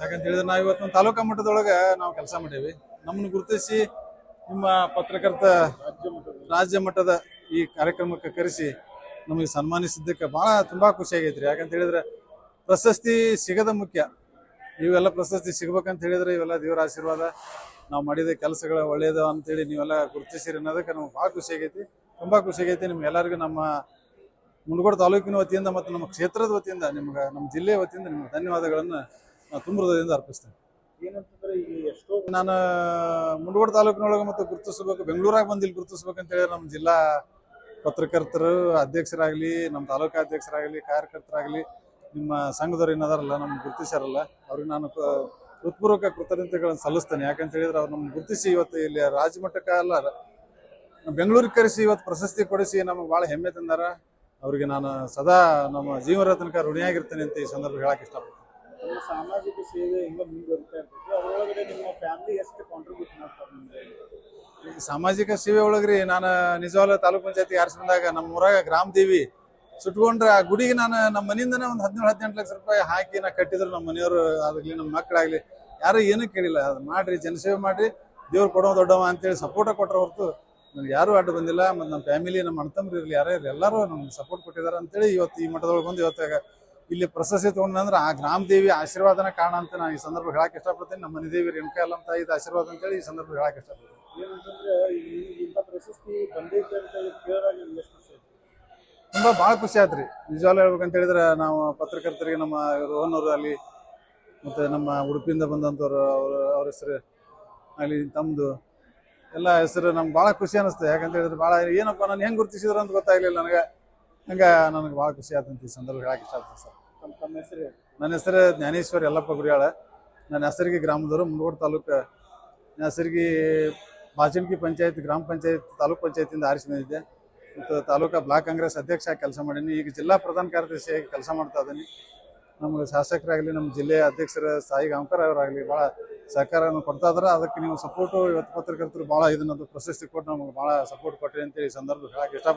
ಯಾಕಂತ ಹೇಳಿದ್ರೆ ನಾವು ಇವತ್ತು ತಾಲೂಕಾ ಮಟ್ಟದೊಳಗೆ ನಾವು ಕೆಲಸ ಮಾಡೀವಿ. ನಮ್ಮನ್ನು ಗುರುತಿಸಿ ನಿಮ್ಮ ಪತ್ರಕರ್ತ ರಾಜ್ಯ ಮಟ್ಟದ ಈ ಕಾರ್ಯಕ್ರಮಕ್ಕೆ ಕರೆಸಿ ನಮಗೆ ಸನ್ಮಾನಿಸಿದ್ದಕ್ಕೆ ಭಾಳ ತುಂಬಾ ಖುಷಿ ಆಗೈತ್ರಿ. ಯಾಕಂತ ಹೇಳಿದ್ರೆ ಪ್ರಶಸ್ತಿ ಸಿಗದ ಮುಖ್ಯ, ಇವೆಲ್ಲ ಪ್ರಶಸ್ತಿ ಸಿಗ್ಬೇಕಂತ ಹೇಳಿದ್ರೆ ಇವೆಲ್ಲ ದೇವರ ಆಶೀರ್ವಾದ, ನಾವು ಮಾಡಿದ ಕೆಲಸಗಳು ಒಳ್ಳೇದು ಅಂತೇಳಿ ನೀವೆಲ್ಲ ಗುರುತಿಸಿರಿ ಅನ್ನೋದಕ್ಕೆ ನಮ್ಗೆ ಭಾಳ ಖುಷಿ ಆಗೈತಿ, ತುಂಬಾ ಖುಷಿ ಆಗೈತಿ. ನಿಮ್ಗೆಲ್ಲರಿಗೂ ನಮ್ಮ ಮುಂಡಗೋಡ ತಾಲೂಕಿನ ವತಿಯಿಂದ ಮತ್ತು ನಮ್ಮ ಕ್ಷೇತ್ರದ ವತಿಯಿಂದ ನಿಮ್ಗೆ ನಮ್ಮ ಜಿಲ್ಲೆಯ ವತಿಯಿಂದ ನಿಮ್ಗೆ ಧನ್ಯವಾದಗಳನ್ನು ನಾವು ತುಂಬ ಹೃದಯದಿಂದ ಅರ್ಪಿಸ್ತೇನೆ. ಏನಂತಂದ್ರೆ ಈಗ ಎಷ್ಟೋ ನಾನು ಮುಂಡಗೋಡ ತಾಲೂಕಿನೊಳಗೆ ಮತ್ತು ಗುರುತಿಸಬೇಕು, ಬೆಂಗಳೂರಾಗ ಬಂದು ಇಲ್ಲಿ ಗುರುತಿಸ್ಬೇಕಂತ ಹೇಳಿದ್ರೆ ನಮ್ಮ ಜಿಲ್ಲಾ ಪತ್ರಕರ್ತರು ಅಧ್ಯಕ್ಷರಾಗಲಿ, ನಮ್ಮ ತಾಲೂಕಾ ಅಧ್ಯಕ್ಷರಾಗಲಿ, ಕಾರ್ಯಕರ್ತರಾಗಲಿ, ನಿಮ್ಮ ಸಂಘದವ್ರು ಏನದಾರಲ್ಲ ನಮ್ಗೆ ಗುರುತಿಸ್ಯಾರಲ್ಲ ಅವ್ರಿಗೆ ನಾನು ಹೃತ್ಪೂರ್ವಕ ಕೃತಜ್ಞತೆಗಳನ್ನು ಸಲ್ಲಿಸ್ತೇನೆ. ಯಾಕಂತ ಹೇಳಿದ್ರೆ ಅವ್ರು ನಮ್ಗೆ ಗುರುತಿಸಿ ಇವತ್ತು ಇಲ್ಲಿ ರಾಜ್ಯ ಮಟ್ಟಕ್ಕೆ ಅಲ್ಲ ಬೆಂಗಳೂರಿಗೆ ಕರೆಸಿ ಇವತ್ತು ಪ್ರಶಸ್ತಿ ಕೊಡಿಸಿ ನಮಗೆ ಭಾಳ ಹೆಮ್ಮೆ ತಂದಾರ. ಅವರಿಗೆ ನಾನು ಸದಾ ನಮ್ಮ ಜೀವನ ತನಕ ಋಣಿಯಾಗಿರ್ತೇನೆ ಅಂತ ಈ ಸಂದರ್ಭ ಹೇಳಕ್ಕೆ ಇಷ್ಟಪಡ್ತೀನಿ. ನಮ್ಮ ಸಾಮಾಜಿಕ ಸೇವೆ ಹೆಂಗೆ ಮುಂದುವರಿತಾ ಇರ್ತೈತಿ, ಅದರೊಳಗಡೆ ನಿಮ್ಮ ಫ್ಯಾಮಿಲಿ ಎಷ್ಟು ಕಾಂಟ್ರಿಬ್ಯೂಟ್ ಮಾಡ್ತಾರೆ ನಿಮಗೆ? ಈ ಸಾಮಾಜಿಕ ಸೇವೆ ಒಳಗ್ರಿ ನಾನು ನಿಜವಾಗ್ಲೂ ತಾಲೂಕ್ ಪಂಚಾಯತಿ ಆರಿಸಿ ಬಂದಾಗ ನಮ್ಮ ಊರಾಗ ಗ್ರಾಮ ದೇವಿ ಸುಟ್ಕೊಂಡ್ರೆ ಆ ಗುಡಿಗೆ ನಾನು ನಮ್ಮ ಮನೆಯಿಂದನೇ ಒಂದು 17-18 ಲಕ್ಷ ರೂಪಾಯಿ ಹಾಕಿ ನಾ ಕಟ್ಟಿದ್ರು. ನಮ್ಮ ಮನೆಯವರು ಆಗಲಿ ನಮ್ಮ ಮಕ್ಕಳಾಗಲಿ ಯಾರು ಏನೂ ಕೇಳಿಲ್ಲ, ಅದು ಮಾಡ್ರಿ ಜನಸೇವೆ ಮಾಡ್ರಿ ದೇವ್ರು ಕೊಡೋ ದೊಡ್ಡವ ಅಂತೇಳಿ ಸಪೋರ್ಟ ಕೊಟ್ಟರೆ ಹೊರತು ನನಗೆ ಯಾರೂ ಅಡ್ಡ ಬಂದಿಲ್ಲ. ಮತ್ತು ನಮ್ಮ ಫ್ಯಾಮಿಲಿ ನಮ್ಮ ಅಣ್ತಂಬ್ರು ಇರಲಿ ಯಾರೇ ಇರಲಿ ಎಲ್ಲರೂ ನಮ್ಗೆ ಸಪೋರ್ಟ್ ಕೊಟ್ಟಿದ್ದಾರೆ ಅಂತೇಳಿ ಇವತ್ತು ಈ ಮಠದೊಳಗೆ ಬಂದು ಇವತ್ತಾಗ ಇಲ್ಲಿ ಪ್ರಶಸ್ತಿ ತೊಗೊಂಡ್ರೆ ಆ ಗ್ರಾಮ ದೇವಿ ಆಶೀರ್ವಾದನ ಕಾರಣ ಅಂತ ನಾನು ಈ ಸಂದರ್ಭ ಹೇಳಕ್ಕೆ ಇಷ್ಟಪಡ್ತೀನಿ. ನಮ್ಮ ಮನೆ ದೇವಿ ರೇಣುಕಾ ಯಲ್ಲಮ್ಮ ತಾಯಿದ ಆಶೀರ್ವಾದ ಅಂತೇಳಿ ಈ ಸಂದರ್ಭ ಹೇಳಕ್ಕೆ ಇಷ್ಟಪಡ್ತೀನಿ. ಏನಂತಂದ್ರೆ ಇಂಥ ಪ್ರಶಸ್ತಿ ಬಂದೈತೆ ಅಂತ ಹೇಳಿ ಕೇಳಿದಾಗ ನಿಮ್ಗೆ ಎಷ್ಟು ಖುಷಿ ಆಯ್ತು? ತುಂಬ ಭಾಳ ಖುಷಿ ಆಯ್ತು ರೀ. ನಿಜವಾಗ್ಲೂ ಹೇಳ್ಬೇಕಂತ ಹೇಳಿದ್ರೆ ನಾವು ಪತ್ರಕರ್ತರಿಗೆ ನಮ್ಮ ರೋಹನ್ ಅಲ್ಲಿ ಮತ್ತು ನಮ್ಮ ಉಡುಪಿಯಿಂದ ಬಂದಂಥವ್ರು ಅವ್ರ ಹೆಸರು ಅಲ್ಲಿ ತಮ್ಮದು ಎಲ್ಲ ಹೆಸರು ನಮ್ಗೆ ಭಾಳ ಖುಷಿ ಅನ್ನಿಸ್ತು. ಯಾಕಂತ ಹೇಳಿದ್ರೆ ಭಾಳ ಏನಪ್ಪ ನಾನು ಹೆಂಗೆ ಗುರುತಿಸಿದ್ರು ಅಂತ ಗೊತ್ತಾಗಲಿಲ್ಲ ನನಗೆ. ಹಂಗೆ ನನಗೆ ಭಾಳ ಖುಷಿ ಆಯ್ತು ಅಂತ ಈ ಸಂದರ್ಭ ಹೇಳಕ್ಕೆ ಇಷ್ಟಪಡ್ತೀನಿ ಸರ್. ತಮ್ಮ ಹೆಸರು? ನನ್ನ ಹೆಸರು ಜ್ಞಾನೇಶ್ವರ್ ಯಲ್ಲಪ್ಪ ಗುಡಿಯಾಳ. ನನ್ನ ಹೆಸರಿಗೆ ಗ್ರಾಮದವರು ಮುಂಡಗೋಡ ತಾಲೂಕು ಹೆಸರಿಗೆ ಬಾಚಣಕಿ ಪಂಚಾಯತ್ ಗ್ರಾಮ ಪಂಚಾಯತ್ ತಾಲೂಕ್ ಪಂಚಾಯತಿಯಿಂದ ಆರಿಸಿ ಬಂದಿದ್ದೆ ಮತ್ತು ತಾಲೂಕಾ ಬ್ಲಾಕ್ ಕಾಂಗ್ರೆಸ್ ಅಧ್ಯಕ್ಷ ಆಗಿ ಕೆಲಸ ಮಾಡೀನಿ. ಈಗ ಜಿಲ್ಲಾ ಪ್ರಧಾನ ಕಾರ್ಯದರ್ಶಿಯಾಗಿ ಕೆಲಸ ಮಾಡ್ತಾ ಇದ್ದೀನಿ. ನಮಗೆ ಶಾಸಕರಾಗಲಿ ನಮ್ಮ ಜಿಲ್ಲೆಯ ಅಧ್ಯಕ್ಷರ ಸಾಯಿ ಗಾಂವ್ಕರ್ ಅವರಾಗಲಿ ಭಾಳ ಸಹಕಾರವನ್ನು ಕೊಡ್ತಾ ಇದ್ದಾರೆ. ಅದಕ್ಕೆ ನೀವು ಸಪೋರ್ಟು ಇವತ್ತು ಪತ್ರಕರ್ತರು ಭಾಳ ಇದನ್ನೊಂದು ಪ್ರಶಸ್ತಿ ಕೊಟ್ಟು ನಮಗೆ ಭಾಳ ಸಪೋರ್ಟ್ ಕೊಟ್ಟರೆ ಅಂತೇಳಿ ಸಂದರ್ಭ ಹೇಳಕ್ಕೆ ಇಷ್ಟಪಡ್ತೀನಿ.